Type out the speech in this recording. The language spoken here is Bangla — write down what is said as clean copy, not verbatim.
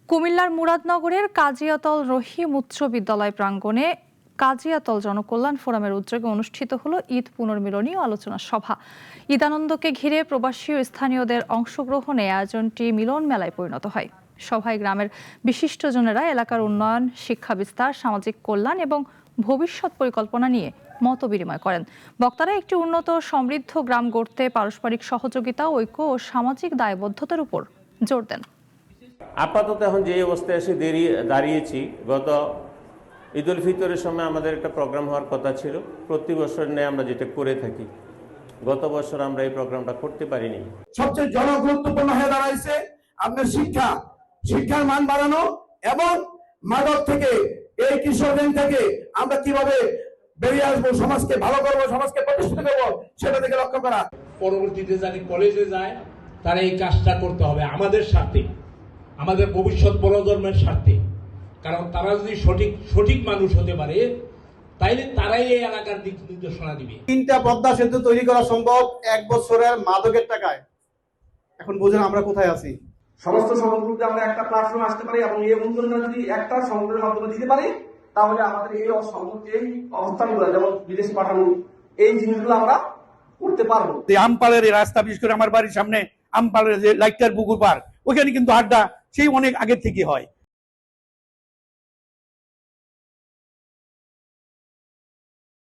কুমিল্লার মুরাদনগরের কাজিয়াতল রহিম উচ্চ বিদ্যালয় প্রাঙ্গণে কাজিয়াতল জনকল্যাণ ফোরামের উদ্যোগে অনুষ্ঠিত হলো ঈদ পুনর্মিলনী ও আলোচনা সভা। ঈদ আনন্দকে ঘিরে প্রবাসী ও স্থানীয়দের অংশগ্রহণে আয়োজনটি মিলন মেলায় পরিণত হয়। সভায় গ্রামের বিশিষ্টজনেরা এলাকার উন্নয়ন, শিক্ষা বিস্তার, সামাজিক কল্যাণ এবং ভবিষ্যৎ পরিকল্পনা নিয়ে মত বিনিময় করেন। বক্তারা একটি উন্নত সমৃদ্ধ গ্রাম গড়তে পারস্পরিক সহযোগিতা, ঐক্য ও সামাজিক দায়বদ্ধতার উপর জোর দেন। আপাতত এখন যে অবস্থায় এসে দাঁড়িয়েছি, গত ঈদ উল ফিতরের সময় আমাদের একটা প্রোগ্রাম হওয়ার কথা ছিল। প্রতি বছর নিয়ে আমরা যেটা করে থাকি, গত বছর আমরা এই প্রোগ্রামটা করতে পারিনি। সবচেয়ে জনগুরুত্বপূর্ণ হয়ে দাঁড়াইছে আপনার শিক্ষার মান বাড়ানো এবং মাদক থেকে, এই কিশোরদের থেকে আমরা কিভাবে বেরিয়ে আসবো, সমাজকে ভালো করবো, সমাজকে প্রতিষ্ঠিত করবো, সেটা থেকে লক্ষ্য করা। পরবর্তীতে যারা কলেজে যায় তারা এই কাজটা করতে হবে আমাদের স্বার্থে, আমাদের ভবিষ্যৎ প্রজন্মের স্বার্থে। কারণ তারা যদি সঠিক মানুষ হতে পারে, তাইলে তারাই এই এলাকার দিক নির্দেশনা দিবে। 3টা পদ্মা সেতু তৈরি করা সম্ভব 1 বছরের মাদকের টাকায়। এখন বুঝেন আমরা কোথায় আছি। সমস্ত সংগঠনকে আমরা একটা প্ল্যাটফর্মে আসতে পারি এবং এই অনুদানটা যদি একটা সংগঠনের মাধ্যমে দিতে পারি, তাহলে আমাদের এই অবস্থানগুলো, যেমন বিদেশ পাঠানো, এই জিনিসগুলো আমরা করতে পারবো। আমপালের এই রাস্তা, বিশেষ করে আমার বাড়ির সামনে আমপালের যে লাইটার পুকুর পার, ওখানে কিন্তু আড্ডা সেই অনেক আগের থেকে হয়।